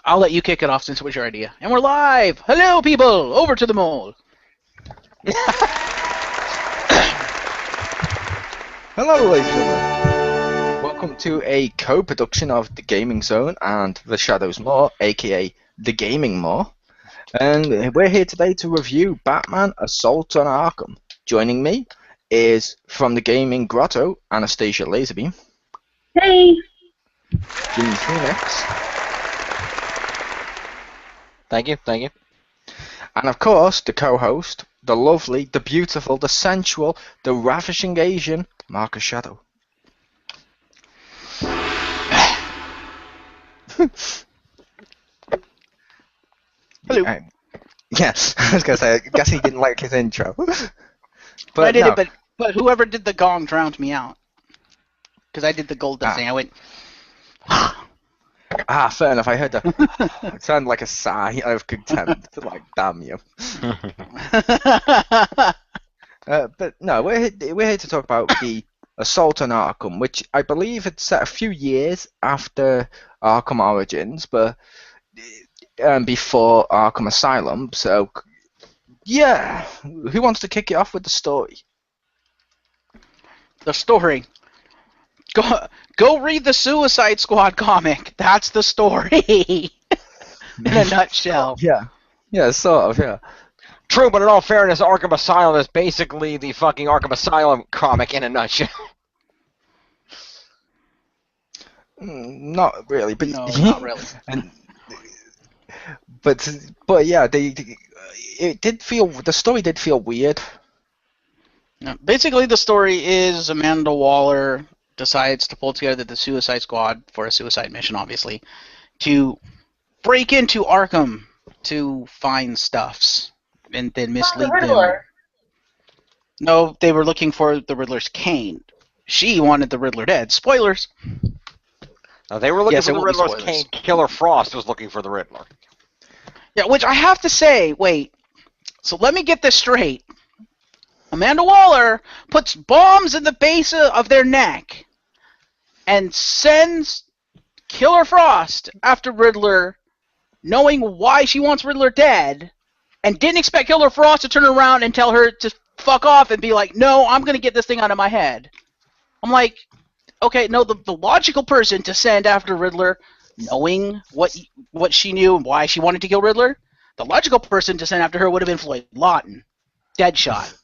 I'll let you kick it off since it was your idea. And we're live! Hello, people! Over to the mole! Hello, ladies and gentlemen. Welcome to a co-production of The Gaming Zone and The Shadows More, aka The Gaming More. And we're here today to review Batman Assault on Arkham. Joining me is, from the Gaming Grotto, Anastasia Lazerbeam. Hey! Jimmy Phoenix. Thank you. And of course, the co-host, the lovely, the beautiful, the sensual, the ravishing Asian, Marcus Shadow. Hello. Yes, I was going to say, I guess he didn't like his intro. But I did no. it, but whoever did the gong drowned me out. Because I did the gold dust thing. I went... fair enough. I heard that. It sounded like a sigh of contempt. Like, damn you. But no, we're here to talk about the Assault on Arkham, which I believe had set a few years after Arkham Origins, but before Arkham Asylum. So, yeah, who wants to kick it off with the story? The story. Go read the Suicide Squad comic. That's the story. In a nutshell. Yeah, sort of, yeah. True, but in all fairness, Arkham Asylum is basically the fucking Arkham Asylum comic in a nutshell. Not really, but No, not really. But yeah, the story did feel weird. No, basically, the story is Amanda Waller decides to pull together the Suicide Squad for a suicide mission, obviously, to break into Arkham to find stuffs and then mislead them. No, they were looking for the Riddler's cane. She wanted the Riddler dead. Spoilers. No, they were looking for the Riddler's spoilers. cane. Killer Frost was looking for the Riddler. Yeah, which I have to say, wait. So let me get this straight. Amanda Waller puts bombs in the base of their neck and sends Killer Frost after Riddler, knowing why she wants Riddler dead, and didn't expect Killer Frost to turn around and tell her to fuck off and be like, no, I'm going to get this thing out of my head. I'm like, okay, no, the logical person to send after Riddler, knowing what she knew and why she wanted to kill Riddler, the logical person to send after her would have been Floyd Lawton, Deadshot.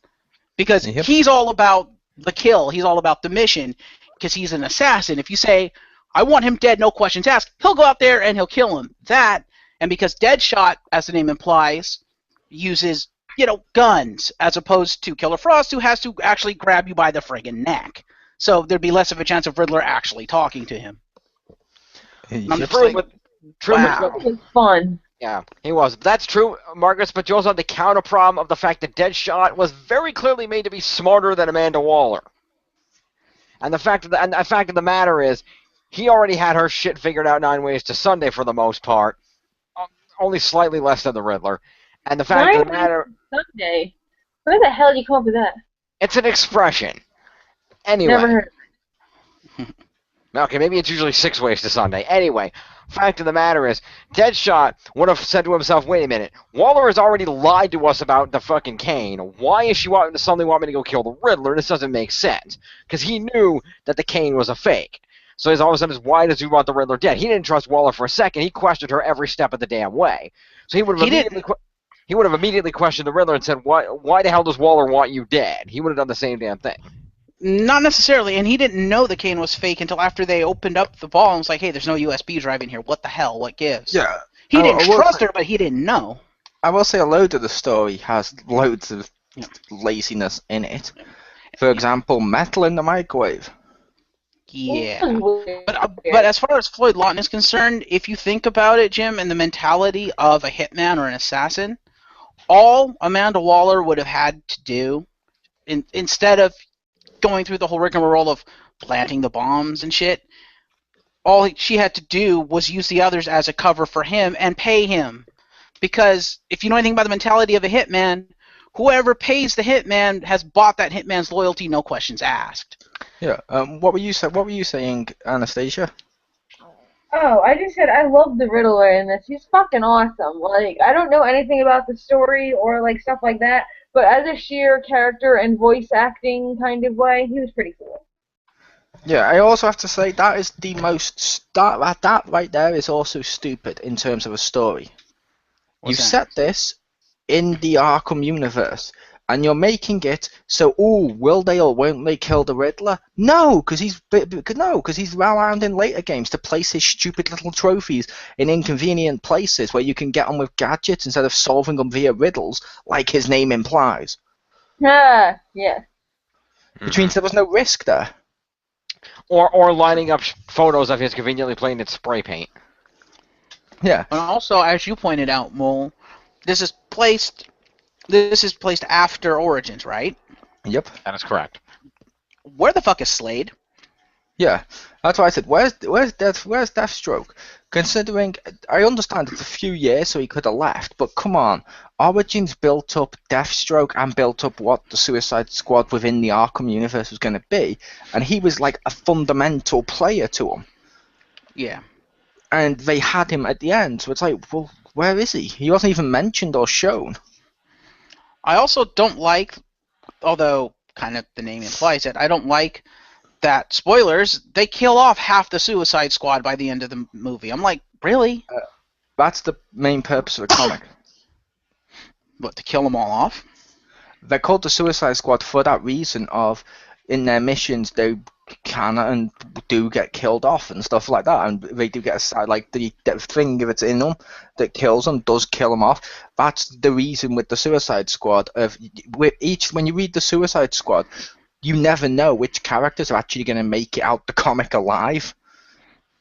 Because he's all about the kill, he's all about the mission, because he's an assassin. If you say, I want him dead, no questions asked, he'll go out there and he'll kill him. That, and because Deadshot, as the name implies, uses, guns, as opposed to Killer Frost, who has to actually grab you by the friggin' neck. So there'd be less of a chance of Riddler actually talking to him. True, but It was fun. yeah, he was. That's true, Marcus, but you also have the counter problem of the fact that Deadshot was very clearly made to be smarter than Amanda Waller. And the fact of the matter is, he already had her shit figured out 9 ways to Sunday for the most part, only slightly less than the Riddler. And the fact of the matter, Sunday. Where the hell did you come up with that? it's an expression. Anyway. Never heard of it. Okay, maybe it's usually 6 ways to Sunday. Anyway, fact of the matter is, Deadshot would have said to himself, wait a minute, Waller has already lied to us about the fucking cane. Why is she suddenly want me to go kill the Riddler? This doesn't make sense. Because he knew that the cane was a fake. So he's all of a sudden, why does he want the Riddler dead? He didn't trust Waller for a second. He questioned her every step of the damn way. So he would have immediately questioned the Riddler and said, why the hell does Waller want you dead? He would have done the same damn thing. Not necessarily, and he didn't know the cane was fake until after they opened up the ball and was like, hey, there's no USB drive in here. What the hell? What gives? Yeah. He didn't trust her, but he didn't know. I will say a load of the story has loads of laziness in it. For example, metal in the microwave. Yeah. But as far as Floyd Lawton is concerned, if you think about it, Jim, and the mentality of a hitman or an assassin, all Amanda Waller would have had to do, instead of going through the whole rigmarole of planting the bombs and shit, all she had to do was use the others as a cover for him and pay him. Because if you know anything about the mentality of a hitman, whoever pays the hitman has bought that hitman's loyalty, no questions asked. Yeah. What were you saying, Anastasia? Oh, I just said I love the Riddler in this. He's fucking awesome. Like, I don't know anything about the story or like stuff like that, but as a sheer character and voice acting kind of way, he was pretty cool. Yeah, I also have to say that is the most that right there is also stupid in terms of a story. What's You've that? set this in the Arkham universe, and you're making it so, will they or won't they kill the Riddler? No, because he's around in later games to place his stupid little trophies in inconvenient places where you can get on with gadgets instead of solving them via riddles, like his name implies. Ah, yeah. Which means there was no risk there. Or lining up photos of his conveniently painted spray paint. Yeah. And also, as you pointed out, Mole, this is placed after Origins, right? Yep. That is correct. Where the fuck is Slade? Yeah, that's why I said, where's Deathstroke? Considering, I understand it's a few years, so he could have left, but come on, Origins built up Deathstroke and built up what the Suicide Squad within the Arkham universe was going to be, and he was like a fundamental player to them. Yeah. And they had him at the end, so it's like, well, where is he? He wasn't even mentioned or shown. I also don't like, although kind of the name implies it, I don't like that, spoilers, they kill off half the Suicide Squad by the end of the movie. I'm like, really? That's the main purpose of the comic. What, to kill them all off? They're called the Suicide Squad for that reason of, in their missions, they can and do get killed off and stuff like that, and they do get a, like the thing that's in them that kills them does kill them off. That's the reason with the Suicide Squad. When you read the Suicide Squad, you never know which characters are actually going to make it out the comic alive.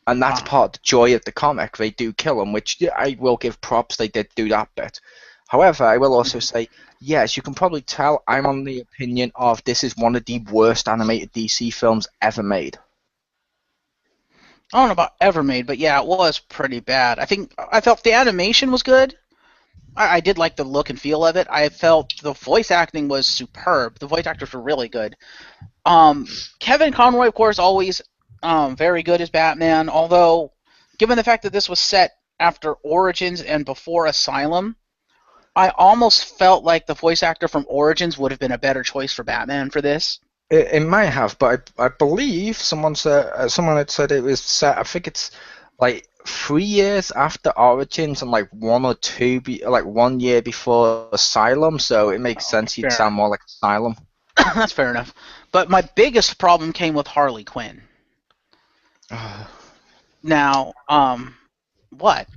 And that's part of the joy of the comic. They do kill them, which I will give props. They did do that bit. However, I will also say, yes, you can probably tell I'm on the opinion of this is one of the worst animated DC films ever made. I don't know about ever made, but yeah, it was pretty bad. I felt the animation was good. I did like the look and feel of it. I felt the voice acting was superb. The voice actors were really good. Kevin Conroy, of course, always very good as Batman, although given the fact that this was set after Origins and before Asylum, I almost felt like the voice actor from Origins would have been a better choice for Batman for this. It might have, but I believe someone had said it was set, I think it's like 3 years after Origins and like 1 or 2, like 1 year before Asylum, so it makes sense he'd sound more like Asylum. That's fair enough. But my biggest problem came with Harley Quinn. Now, what?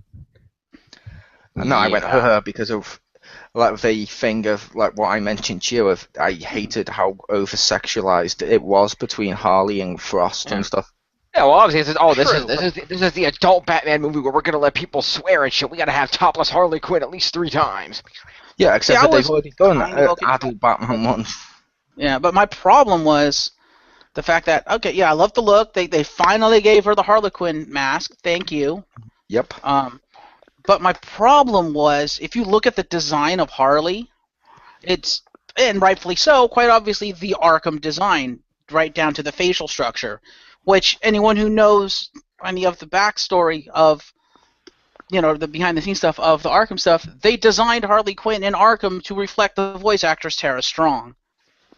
No, I went her because of like the thing of like what I mentioned to you of I hated how over sexualized it was between Harley and Frost and stuff. Yeah, well, obviously, this is the adult Batman movie where we're gonna let people swear and shit. We gotta have topless Harley Quinn at least 3 times. Yeah, except that they've already done adult Batman one. Yeah, but my problem was the fact that, okay, yeah, I love the look. They finally gave her the Harley Quinn mask. Thank you. Yep. But my problem was, if you look at the design of Harley, it's, and rightfully so, quite obviously the Arkham design, right down to the facial structure, which anyone who knows any of the backstory of, the behind-the-scenes stuff of the Arkham stuff, they designed Harley Quinn in Arkham to reflect the voice actress Tara Strong.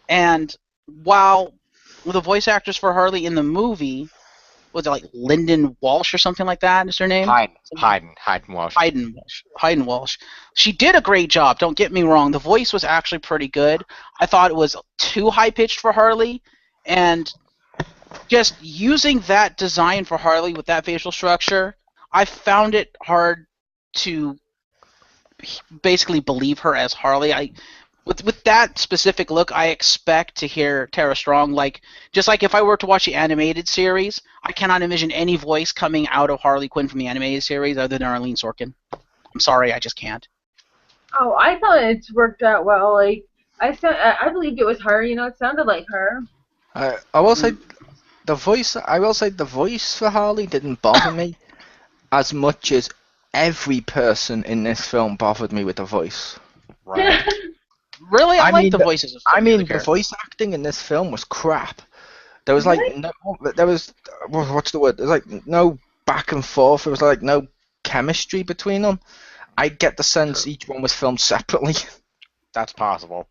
And while the voice actress for Harley in the movie, was it like Lyndon Walsh or something like that? Is her name? Hayden Walsh. Hayden Walsh. She did a great job. Don't get me wrong. The voice was actually pretty good. I thought it was too high pitched for Harley, and just using that design for Harley with that facial structure, I found it hard to basically believe her as Harley. With that specific look, I expect to hear Tara Strong, just like if I were to watch the animated series, I cannot envision any voice coming out of Harley Quinn from the animated series other than Arlene Sorkin. I'm sorry, I just can't. Oh, I thought it's worked out well. I believed it was her. It sounded like her. I will say the voice. I will say the voice for Harley didn't bother me as much as every person in this film bothered me with the voice. Right. Really? I like the voices of the voice acting in this film was crap. There was what's the word? There's no back and forth. There was like no chemistry between them. I get the sense each one was filmed separately. That's possible.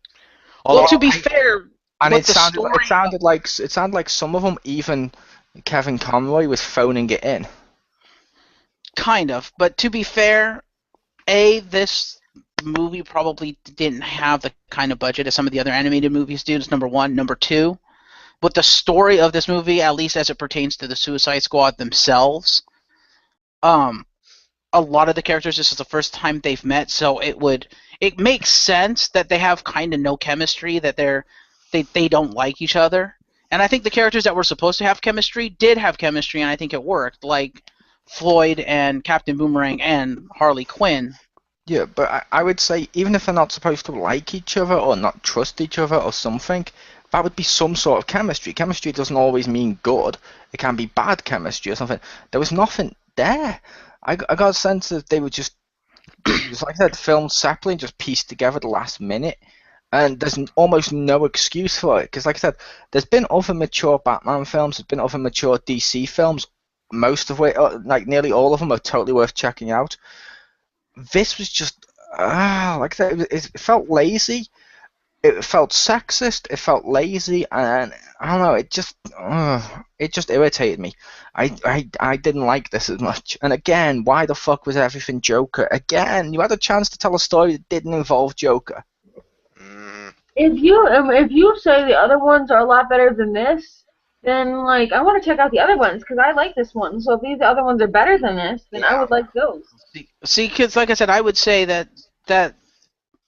Well, Although to be fair, And what it the sounded story it sounded like some of them, even Kevin Conroy, was phoning it in. kind of, but to be fair, this movie probably didn't have the kind of budget as some of the other animated movies do. That's number one. Number two, with the story of this movie, at least as it pertains to the Suicide Squad themselves, a lot of the characters, this is the first time they've met, so it makes sense that they have kind of no chemistry, that they don't like each other. And I think the characters that were supposed to have chemistry did have chemistry, and I think it worked, like Floyd and Captain Boomerang and Harley Quinn. Yeah, but I would say even if they're not supposed to like each other or not trust each other or something, that would be some sort of chemistry. Chemistry doesn't always mean good. It can be bad chemistry or something. There was nothing there. I got a sense that they were just like I said, filmed separately and just pieced together at the last minute. And there's almost no excuse for it. Because like I said, there's been other mature Batman films, there's been other mature DC films, most of which, like nearly all of them, are totally worth checking out. This was just, like I said, it felt lazy. It felt sexist. It felt lazy, and I don't know. It just irritated me. I didn't like this as much. And again, why the fuck was everything Joker? Again, you had a chance to tell a story that didn't involve Joker. If you say the other ones are a lot better than this, then like I want to check out the other ones because I like this one. So if these other ones are better than this, then I would like those. See, kids, like I said, I would say that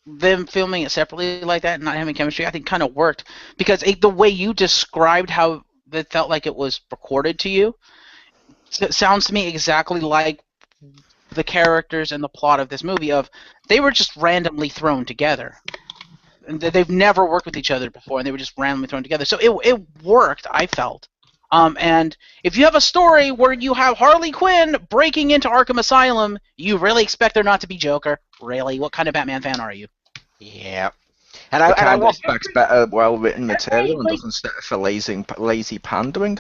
them filming it separately like that and not having chemistry, I think, kind of worked because the way you described how it felt like it was recorded to you, it sounds to me exactly like the characters and the plot of this movie. They were just randomly thrown together. And they've never worked with each other before, and they were just randomly thrown together. So it worked, I felt. And if you have a story where you have Harley Quinn breaking into Arkham Asylum, you really expect there not to be Joker? Really? What kind of Batman fan are you? Yeah. And I will expect better, well-written material and doesn't set for lazy pandering.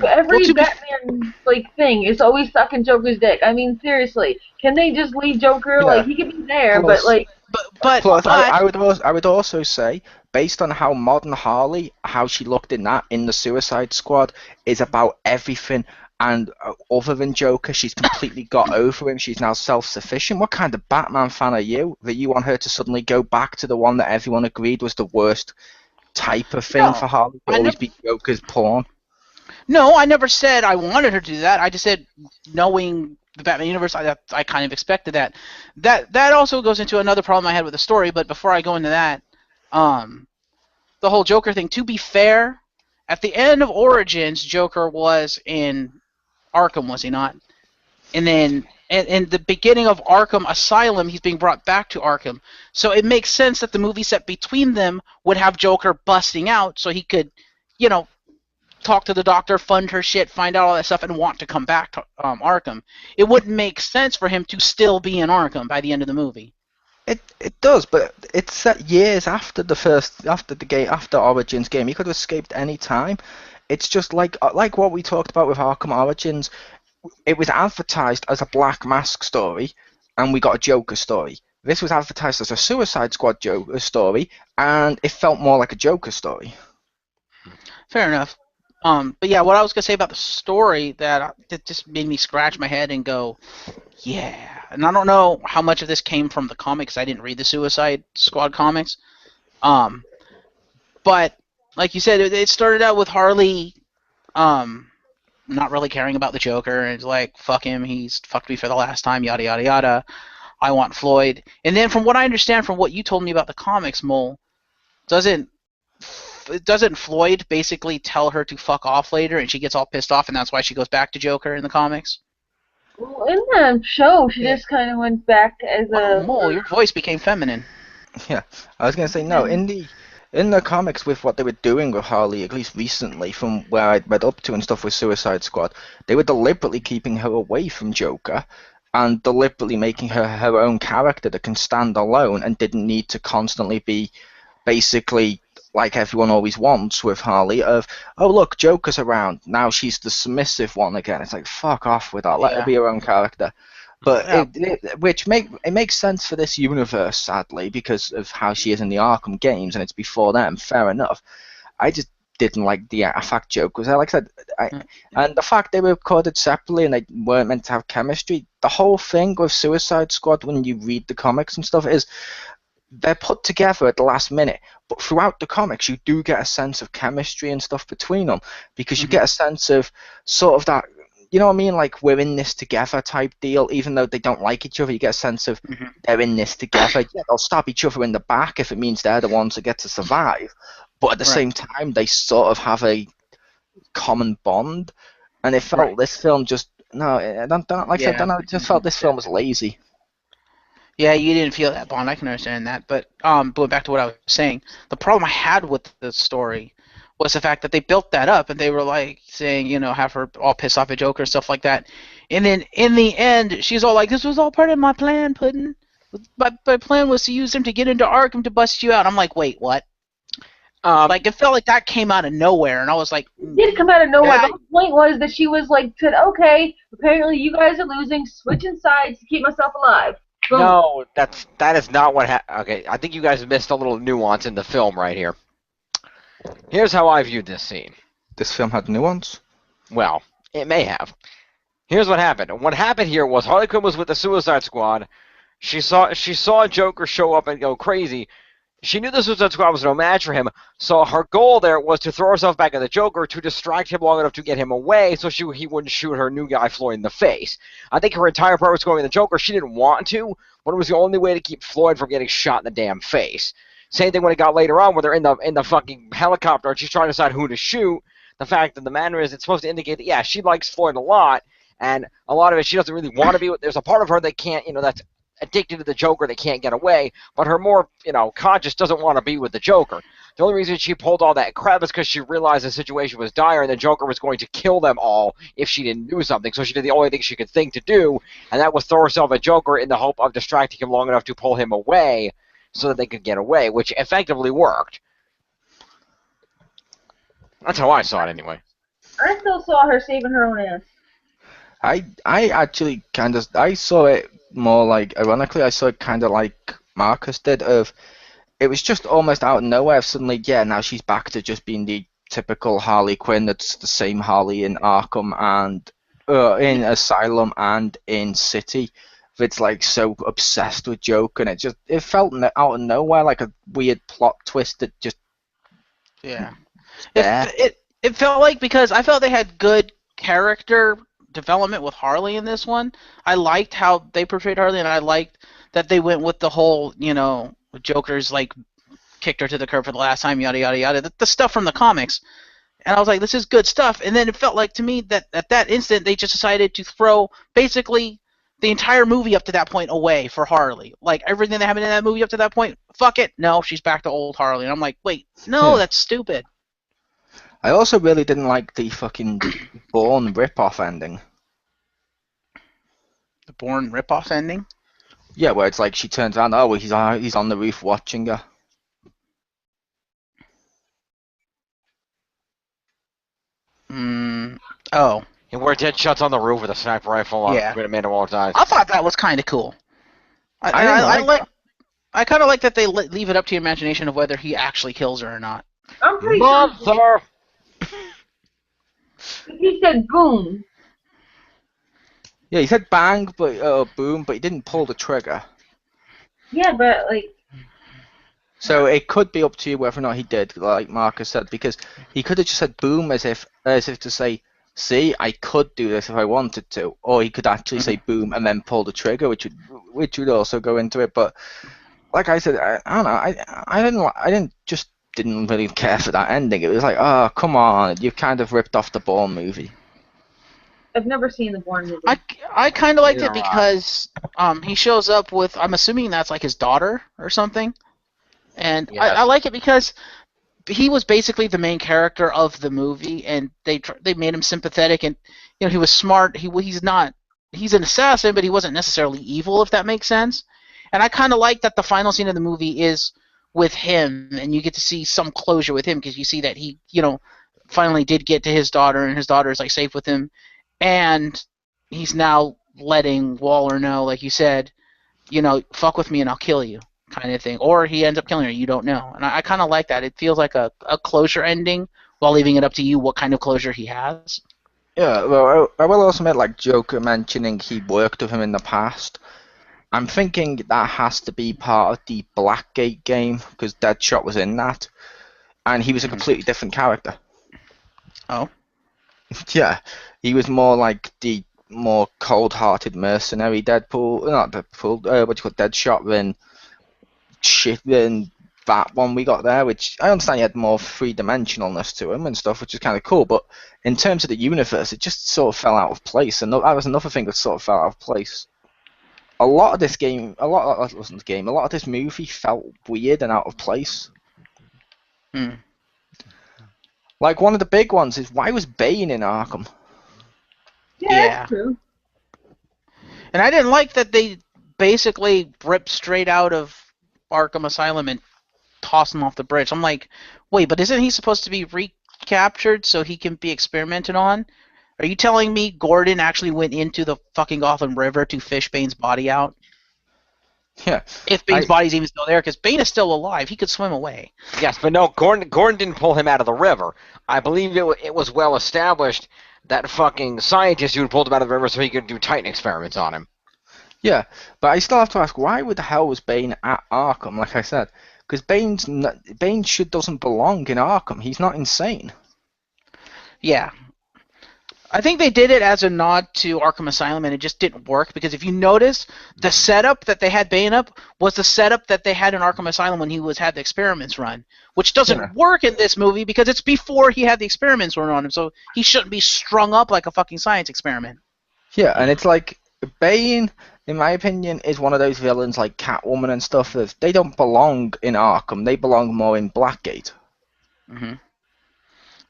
Every Batman thing is always sucking Joker's dick. I mean, seriously, can they just leave Joker? Yeah. Like he could be there, Plus, but Plus, I would also say, based on how modern Harley, how she looked in the Suicide Squad, is about everything. And other than Joker, she's completely got over him. She's now self-sufficient. What kind of Batman fan are you that you want her to suddenly go back to the one that everyone agreed was the worst type of thing for Harley to always be Joker's pawn? No, I never said I wanted her to do that. I just said, knowing the Batman universe, I kind of expected that. That also goes into another problem I had with the story, but before I go into that, the whole Joker thing, to be fair, at the end of Origins, Joker was in Arkham, was he not? And then in the beginning of Arkham Asylum, he's being brought back to Arkham. So it makes sense that the movie set between them would have Joker busting out so he could, talk to the doctor, fund her shit, find out all that stuff, and want to come back to Arkham. It wouldn't make sense for him to still be in Arkham by the end of the movie. It does, but it's set years after after Origins game. He could have escaped any time. It's just like what we talked about with Arkham Origins. It was advertised as a Black Mask story, and we got a Joker story. This was advertised as a Suicide Squad Joker story, and it felt more like a Joker story. Fair enough. But yeah, what I was gonna say about the story that just made me scratch my head and go, yeah. And I don't know how much of this came from the comics. I didn't read the Suicide Squad comics. But like you said, it started out with Harley, not really caring about the Joker, and it's like, fuck him, he's fucked me for the last time, yada yada yada. I want Floyd. And then from what I understand from what you told me about the comics, Mole, doesn't Floyd basically tell her to fuck off later, and she gets all pissed off, and that's why she goes back to Joker in the comics? Well, in the show, she just kind of went back as a... Mole, your voice became feminine. Yeah, I was going to say, no, in the comics with what they were doing with Harley, at least recently, from where I'd read up to and stuff with Suicide Squad, they were deliberately keeping her away from Joker, and deliberately making her her own character that can stand alone and didn't need to constantly be basically like everyone always wants with Harley, of, oh look, Joker's around, now she's the submissive one again. It's like, fuck off with that, let her be her own character. But it makes sense for this universe, sadly, because of how she is in the Arkham games, and it's before them, fair enough. I just didn't like the fact Joker was there. Like I said, and the fact they were recorded separately and they weren't meant to have chemistry, the whole thing with Suicide Squad, when you read the comics and stuff, is they're put together at the last minute, but throughout the comics you do get a sense of chemistry and stuff between them, because you get a sense of sort of that, you know what I mean, like we're in this together type deal. Even though they don't like each other, you get a sense of they're in this together. Yeah, they'll stab each other in the back if it means they're the ones that get to survive, but at the same time they sort of have a common bond, and it felt this film just I don't like I don't know, it just felt this film was lazy. Yeah, you didn't feel that bond. I can understand that. But going back to what I was saying, the problem I had with the story was the fact that they built that up, and they were like saying, you know, have her all pissed off at Joker and stuff like that. And then in the end, she's all like, this was all part of my plan, Puddin'. My plan was to use him to get into Arkham to bust you out. I'm like, wait, what? Like, it felt like that came out of nowhere, and I was like... It did come out of nowhere. The whole point was that she was like, said, okay, apparently you guys are losing, switching sides to keep myself alive. Boom. No, that is not what happened. Okay, I think you guys missed a little nuance in the film right here. Here's how I viewed this scene. This film had nuance? Well, it may have. Here's what happened. What happened here was Harley Quinn was with the Suicide Squad. She saw Joker show up and go crazy. She knew the Suicide Squad was no match for him, so her goal there was to throw herself back at the Joker to distract him long enough to get him away so he wouldn't shoot her new guy Floyd in the face. I think her entire purpose going at the Joker, she didn't want to, but it was the only way to keep Floyd from getting shot in the damn face. Same thing when it got later on, where they're in the fucking helicopter and she's trying to decide who to shoot. The fact that the manner is, it's supposed to indicate that, yeah, she likes Floyd a lot, and a lot of it she doesn't really want to be with. There's a part of her that can't, you know, that's addicted to the Joker, they can't get away, but her more, you know, conscious doesn't want to be with the Joker. The only reason she pulled all that crap is because she realized the situation was dire and the Joker was going to kill them all if she didn't do something, so she did the only thing she could think to do, and that was throw herself at Joker in the hope of distracting him long enough to pull him away so that they could get away, which effectively worked. That's how I saw it anyway. I still saw her saving her own ass. I actually kind of, I saw it more like, ironically, I saw it kind of like Marcus did, of, it was just almost out of nowhere, suddenly, yeah, now she's back to just being the typical Harley Quinn, that's the same Harley in Arkham and, in Asylum and in City. It's like so obsessed with Joker, and it felt out of nowhere, like a weird plot twist that just... Yeah. It felt like, because I felt they had good character development with Harley in this one. I liked how they portrayed Harley, and I liked that they went with the whole, you know, Joker's like kicked her to the curb for the last time, yada yada yada, the stuff from the comics. And I was like, this is good stuff. And then it felt like to me that at that instant they just decided to throw basically the entire movie up to that point away for Harley. Like, everything that happened in that movie up to that point, fuck it, no, she's back to old Harley. And I'm like, wait, no, that's stupid. I also really didn't like the fucking Bourne rip-off ending. The Bourne rip-off ending? Yeah, where it's like she turns around, oh, he's on the roof watching her. Oh. And where Deadshot's on the roof with a sniper rifle on Amanda Waller's eyes. I thought that was kind of cool. I kind of like that they leave it up to your imagination of whether he actually kills her or not. I'm pretty sure. He said boom. Yeah, he said bang, but boom, but he didn't pull the trigger. Yeah, but like. So it could be up to you whether or not he did, like Marcus said, because he could have just said boom as if to say, see, I could do this if I wanted to, or he could actually say boom and then pull the trigger, which would also go into it. But like I said, I don't know, I didn't really care for that ending. It was like, oh, come on, you've kind of ripped off the Bourne movie. I've never seen the Bourne movie. I kind of liked it because he shows up with, I'm assuming that's like his daughter or something, and yes. I like it because he was basically the main character of the movie, and they made him sympathetic, and you know, he was smart. He's an assassin, but he wasn't necessarily evil, if that makes sense. And I kind of like that the final scene of the movie is with him, and you get to see some closure with him because you see that he, finally did get to his daughter, and his daughter is like safe with him, and he's now letting Waller know, like you said, fuck with me and I'll kill you, kind of thing. Or he ends up killing her, you don't know. And I kind of like that. It feels like a closure ending while leaving it up to you what kind of closure he has. Yeah, well, I will also admit, like Joker mentioning he worked with him in the past. I'm thinking that has to be part of the Blackgate game, because Deadshot was in that, and he was a completely different character. Oh? Yeah, he was more like the more cold-hearted mercenary Deadshot than that one we got there, which I understand he had more three-dimensionalness to him and stuff, which is kind of cool, but in terms of the universe, it just sort of fell out of place, and that was another thing that sort of fell out of place. A lot of this movie felt weird and out of place. Like, one of the big ones is, why was Bane in Arkham? Yeah, that's true. And I didn't like that they basically ripped straight out of Arkham Asylum and tossed him off the bridge. I'm like, wait, but isn't he supposed to be recaptured so he can be experimented on? Are you telling me Gordon actually went into the fucking Gotham River to fish Bane's body out? Yeah. If Bane's body's even still there, because Bane is still alive. He could swim away. Yes, but no, Gordon didn't pull him out of the river. I believe it was well established that fucking scientist who pulled him out of the river so he could do Titan experiments on him. Yeah, but I still have to ask, why the hell was Bane at Arkham, like I said? Because Bane doesn't belong in Arkham. He's not insane. Yeah. I think they did it as a nod to Arkham Asylum, and it just didn't work, because if you notice, the setup that they had Bane up was the setup that they had in Arkham Asylum when he had the experiments run, which doesn't work in this movie because it's before he had the experiments run on him, so he shouldn't be strung up like a fucking science experiment. Yeah, and it's like, Bane, in my opinion, is one of those villains like Catwoman and stuff that they don't belong in Arkham, they belong more in Blackgate. Mm-hmm.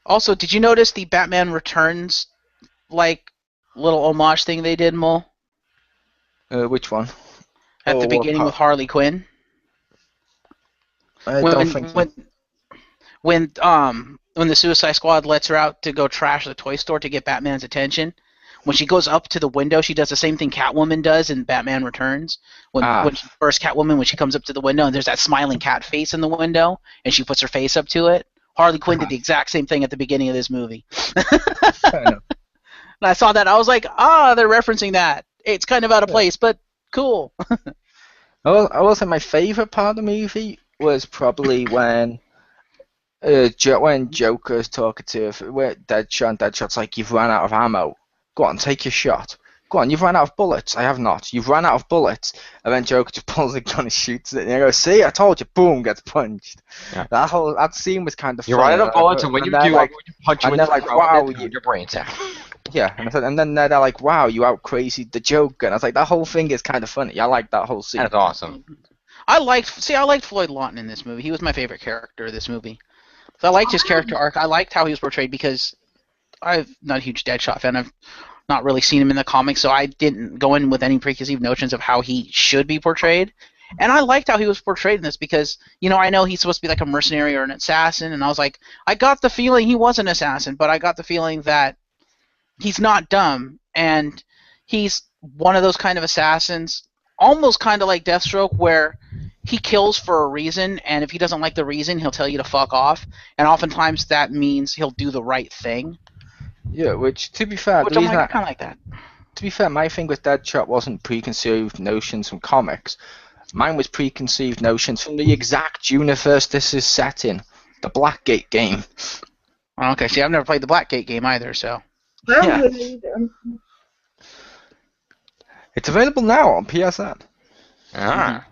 Also, did you notice the Batman Returns like little homage thing they did, Mole? Which one? At the beginning with Harley Quinn. I don't think so. When the Suicide Squad lets her out to go trash the toy store to get Batman's attention, when she goes up to the window, she does the same thing Catwoman does in Batman Returns. When she first Catwoman, when she comes up to the window and there's that smiling cat face in the window, and she puts her face up to it. Harley Quinn did the exact same thing at the beginning of this movie. Fair enough. And I saw that, I was like, they're referencing that. It's kind of out of place, but cool. I will say my favorite part of the movie was probably when Joker's talking to Deadshot, and Deadshot's like, you've run out of ammo. Go on, take your shot. Go on, you've run out of bullets. I have not. You've run out of bullets. And then Joker just pulls the gun and shoots it. And I go, see, I told you. Boom, gets punched. Yeah. That scene was kind of funny. You're running out of bullets, and when you do, I'm going to punch you in the throat and your brains out. Yeah, and then they're like, wow, you out crazy the Joker. And I was like, that whole thing is kind of funny. I like that whole scene. That's awesome. I liked Floyd Lawton in this movie. He was my favorite character of this movie. So I liked his character arc. I liked how he was portrayed because I'm not a huge Deadshot fan. I've not really seen him in the comics, so I didn't go in with any preconceived notions of how he should be portrayed. And I liked how he was portrayed in this because, I know he's supposed to be like a mercenary or an assassin, and I was like, I got the feeling he was an assassin, but I got the feeling that he's not dumb, and he's one of those kind of assassins, almost kind of like Deathstroke, where he kills for a reason, and if he doesn't like the reason, he'll tell you to fuck off, and oftentimes that means he'll do the right thing. Yeah, which, to be fair, I kind of like that. To be fair, my thing with Deadshot wasn't preconceived notions from comics. Mine was preconceived notions from the exact universe this is set in, the Blackgate game. Okay, see, I've never played the Blackgate game either, so... Yeah. It's available now on PSN. Ah.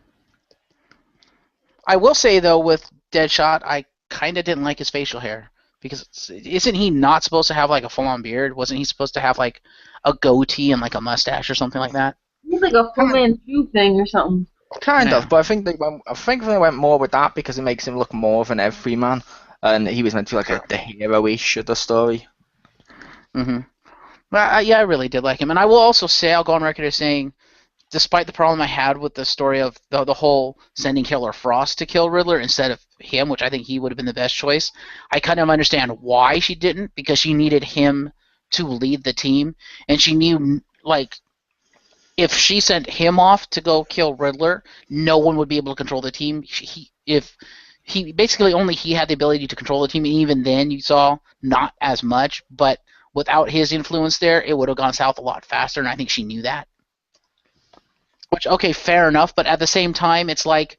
I will say, though, with Deadshot, I kind of didn't like his facial hair. Because isn't he not supposed to have, like, a full-on beard? Wasn't he supposed to have, like, a goatee and, like, a mustache or something like that? He's like a Fu Manchu thing or something. Kind of, but I think they went more with that because it makes him look more of an everyman. And he was meant to be, like, the hero-ish of the story. Mm-hmm. But, yeah, I really did like him. And I will also say, I'll go on record as saying, despite the problem I had with the story of the whole sending Killer Frost to kill Riddler instead of him, which I think he would have been the best choice, I kind of understand why she didn't, because she needed him to lead the team, and she knew, like, if she sent him off to go kill Riddler, no one would be able to control the team. If he basically only he had the ability to control the team, and even then you saw not as much, but without his influence there, it would have gone south a lot faster, and I think she knew that. Which, okay, fair enough, but at the same time, it's like,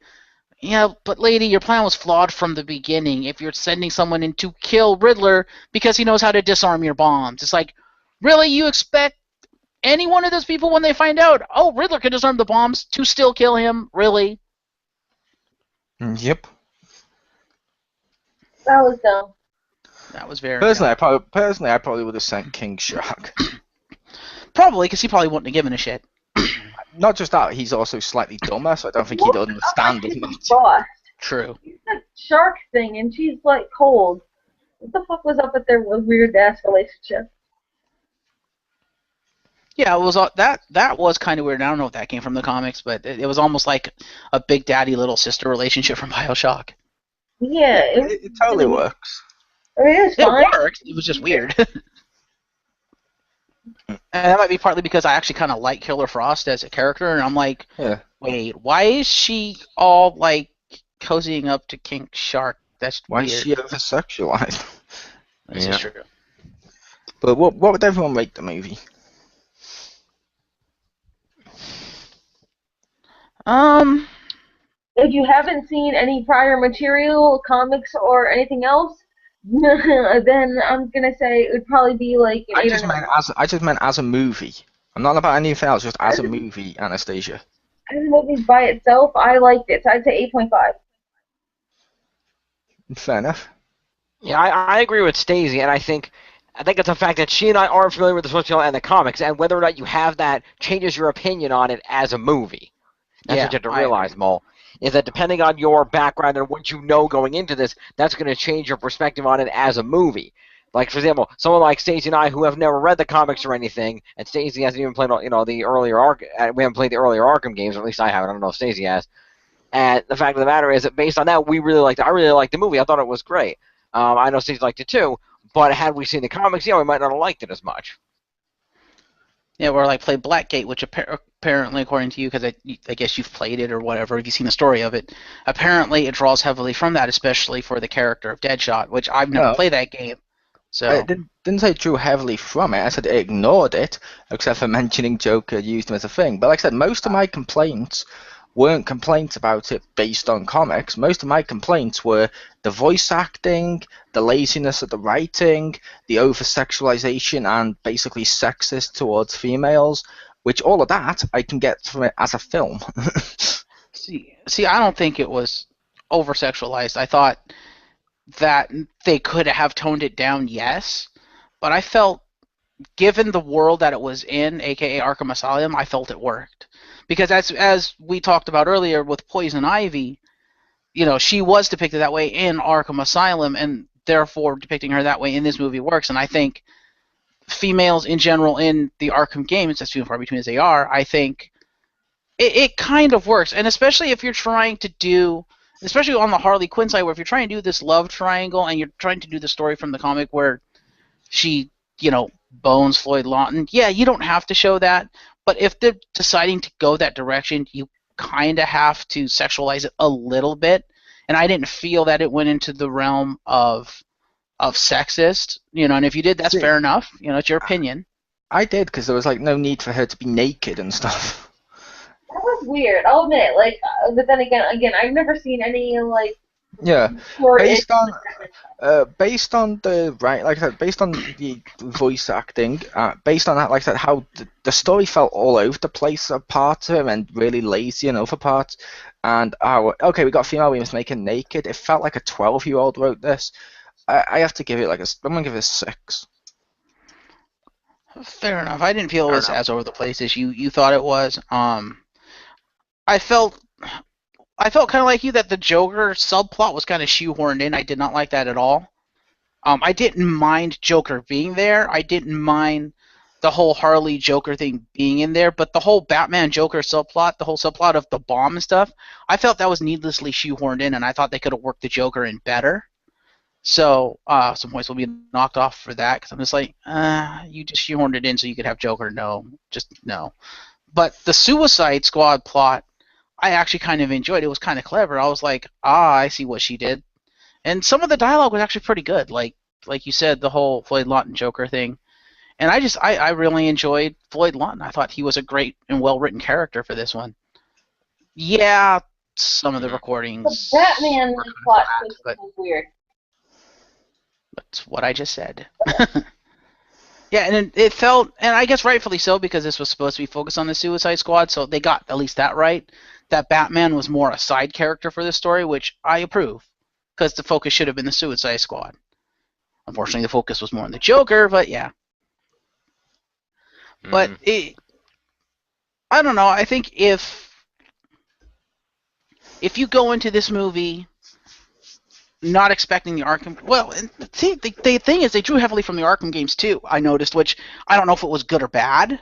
yeah, but lady, your plan was flawed from the beginning if you're sending someone in to kill Riddler because he knows how to disarm your bombs. It's like, really, you expect any one of those people, when they find out, oh, Riddler can disarm the bombs, to still kill him? Really? Yep. That was dumb. That was very Personally, I probably would have sent King Shark. Probably, because he probably wouldn't have given a shit. Not just that, he's also slightly dumber, so I don't think he'd understand it much. Frost. True. It's that shark thing, and she's like cold. What the fuck was up with their weird ass relationship? Yeah, it was that was kind of weird. I don't know if that came from the comics, but it was almost like a big daddy little sister relationship from BioShock. Yeah, It totally works. I mean, it was fine. It worked. It was just weird. And that might be partly because I actually kind of like Killer Frost as a character, and I'm like, Yeah. wait, why is she all like cozying up to King Shark? That's Why weird. is she over-sexualized? This is true. But what would everyone rate the movie? If you haven't seen any prior material, comics, or anything else, then I'm gonna say it would probably be like an I 8 just or meant 9. as a movie. I'm not about anything else, just as a movie, Anastasia. As a movie by itself, I liked it, so I'd say 8.5. Fair enough. Yeah, I agree with Stacey, and I think it's a fact that she and I aren't familiar with the source material and the comics, and whether or not you have that changes your opinion on it as a movie. That's what you have to realize, Mole, is that depending on your background and what you know going into this, that's going to change your perspective on it as a movie. Like, for example, someone like Stacey and I who have never read the comics or anything, and Stacey hasn't even played, the earlier we haven't played the earlier Arkham games, or at least I haven't. I don't know if Stacey has. And the fact of the matter is that based on that, I really liked the movie. I thought it was great. I know Stacey liked it too, but had we seen the comics, we might not have liked it as much. Yeah, or like play Blackgate, which apparently, according to you, because I guess you've played it or whatever, if you've seen the story of it, apparently it draws heavily from that, especially for the character of Deadshot, which I've never played that game. So I didn't say it drew heavily from it. I said it ignored it, except for mentioning Joker used him as a thing. But like I said, most of my complaints weren't complaints about it based on comics. Most of my complaints were the voice acting, the laziness of the writing, the over-sexualization and basically sexist towards females, which all of that I can get from it as a film. See, I don't think it was over-sexualized. I thought that they could have toned it down, yes, but I felt, given the world that it was in, aka Arkham Asylum, I felt it worked. Because as we talked about earlier with Poison Ivy, she was depicted that way in Arkham Asylum, and therefore depicting her that way in this movie works. And I think females in general in the Arkham games, as few and far between as they are, I think it kind of works. And especially if you're trying to do, especially on the Harley Quinn side, where if you're trying to do this love triangle and you're trying to do the story from the comic where she, bones Floyd Lawton, yeah, you don't have to show that. But if they're deciding to go that direction, you kind of have to sexualize it a little bit. And I didn't feel that it went into the realm of sexist, and if you did, that's fair enough. It's your opinion. I did, because there was no need for her to be naked and stuff. That was weird. I'll admit, but then again, I've never seen any Yeah, based on the based on the voice acting, based on that, like I said, how the story felt all over the place at parts of it and really lazy in other parts, and how we got female, we must make her naked. It felt like a 12-year-old wrote this. I have to give it I'm gonna give it a 6. Fair enough. I didn't feel it was as over the place as you thought it was. I felt kind of like you that the Joker subplot was kind of shoehorned in. I did not like that at all. I didn't mind Joker being there. I didn't mind the whole Harley Joker thing being in there, but the whole Batman Joker subplot, the whole subplot of the bomb and stuff, I felt that was needlessly shoehorned in, and I thought they could have worked the Joker in better. So some points will be knocked off for that, because I'm just like, you just shoehorned it in so you could have Joker. No, just no. But the Suicide Squad plot, I actually kind of enjoyed. It was kind of clever. I was like, I see what she did. And some of the dialogue was actually pretty good. Like you said, the whole Floyd Lawton Joker thing. And I really enjoyed Floyd Lawton. I thought he was a great and well-written character for this one. Yeah, some of the recordings. The Batman plot but was weird. That's what I just said. Yeah, and it felt, and I guess rightfully so, because this was supposed to be focused on the Suicide Squad, so they got at least that right. That Batman was more a side character for this story, which I approve, because the focus should have been the Suicide Squad. Unfortunately, the focus was more on the Joker, but yeah. But I don't know. I think if you go into this movie not expecting the Arkham, well, and the thing is, they drew heavily from the Arkham games too. I noticed, which I don't know if it was good or bad.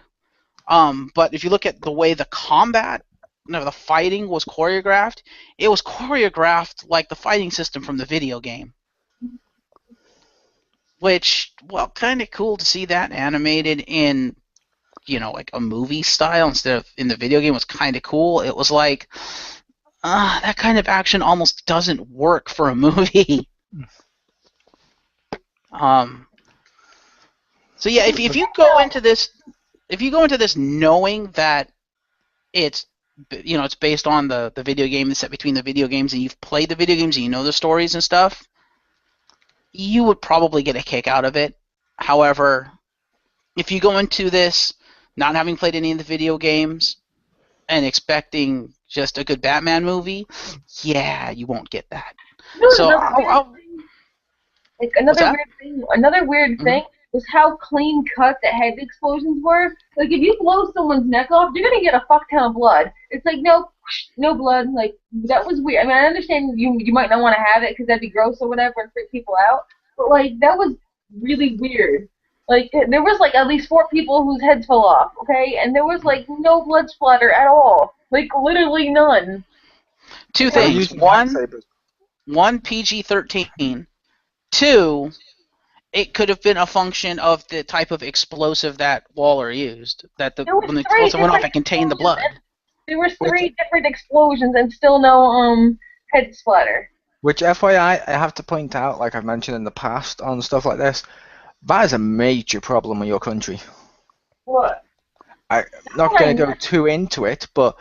But if you look at the way the combat, the fighting was choreographed, it was choreographed like the fighting system from the video game. Which, well, kind of cool to see that animated in, like a movie style instead of in the video game was kind of cool. It was like, that kind of action almost doesn't work for a movie. So yeah, if you go into this knowing that it's it's based on the video game, it's set between the video games, and you've played the video games and you know the stories and stuff, you would probably get a kick out of it. However, if you go into this not having played any of the video games and expecting just a good Batman movie, yeah, you won't get that. So another weird thing was how clean cut the head explosions were. Like, if you blow someone's neck off, you're gonna get a fuck ton of blood. It's like, no blood. Like, that was weird. I mean, I understand you might not want to have it because that'd be gross or whatever and freak people out, but like, that was really weird. Like, there was like at least 4 people whose heads fell off, okay? And there was like no blood splatter at all. Like, literally none. 2 things. One, PG-13. 2, it could have been a function of the type of explosive that Waller used. That when the explosive went off, it contained the blood. There were 3 different explosions and still no head splatter. Which, FYI, I have to point out, like I've mentioned in the past on stuff like this, that is a major problem in your country. What? I'm not going to go too into it, but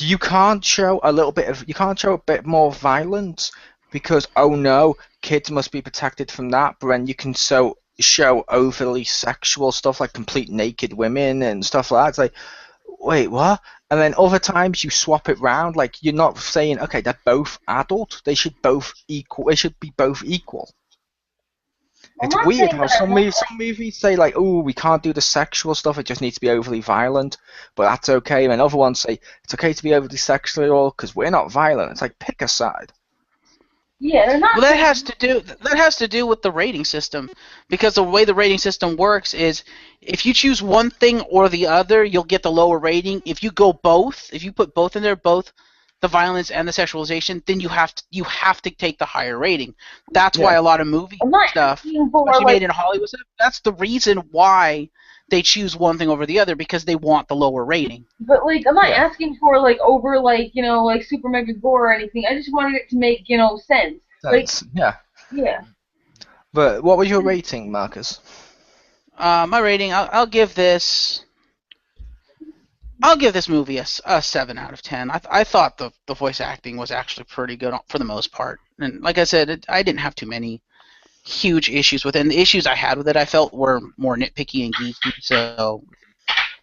you can't show a bit more violence because, oh no, kids must be protected from that, but then you can show overly sexual stuff like complete naked women and stuff like that. It's like, wait, what? And then other times you swap it round, like you're not saying, okay, they're both adult, they should be both equal. It's weird how some movies say, like, oh, we can't do the sexual stuff, it just needs to be overly violent, but that's okay. And then other ones say, it's okay to be overly sexual because we're not violent. It's like, pick a side. Yeah, they're not. Well, that has to do with the rating system, because the way the rating system works is if you choose one thing or the other, you'll get the lower rating. If you put both in there, both the violence and the sexualization, then you have to take the higher rating. That's why a lot of movie stuff, especially made in Hollywood stuff, that's the reason why they choose one thing over the other, because they want the lower rating. But like, I'm not asking for like over like like super mega gore or anything. I just wanted it to make sense. Like, yeah. But what was your rating, Marcus? My rating, I'll give this movie a 7 out of 10. I thought the voice acting was actually pretty good for the most part, and like I said, I didn't have too many huge issues with it. And the issues I had with it, I felt were more nitpicky and geeky. So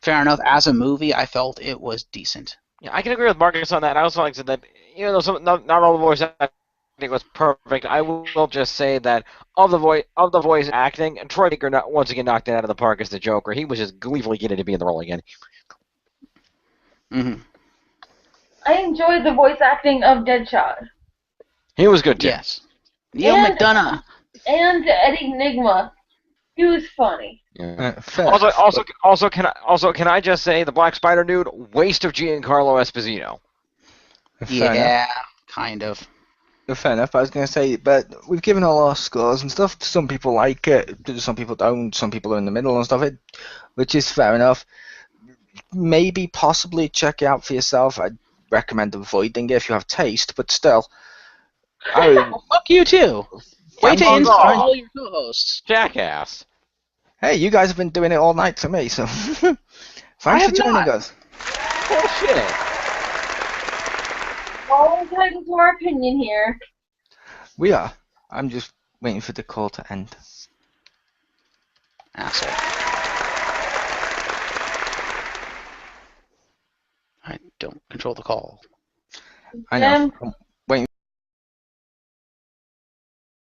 fair enough. As a movie, I felt it was decent. Yeah, I can agree with Marcus on that. I also like to say that even though not all the voice acting was perfect, I will just say that of the voice acting, Troy Baker once again knocked it out of the park as the Joker. He was just gleefully getting to be in the role again. Mm-hmm. I enjoyed the voice acting of Deadshot. He was good too. Yes. Neil McDonough. And Eddie Nigma. He was funny. Yeah. Fair Also, enough, can I just say the Black Spider dude, waste of Giancarlo Esposito. but fair enough. Yeah, kind of. Fair enough. I was going to say, but we've given all our scores and stuff. Some people like it, some people don't. Some people are in the middle and stuff. Which is fair enough. Maybe, possibly check it out for yourself. I'd recommend avoiding it if you have taste, but still. Fuck you too. Way to Thank you. insult Fine. all your co-hosts. Jackass. Hey, you guys have been doing it all night for me, so thanks for have joining not. us. Bullshit. All entitled to our opinion here. We are. I'm just waiting for the call to end. Asshole. I don't control the call. I know. Them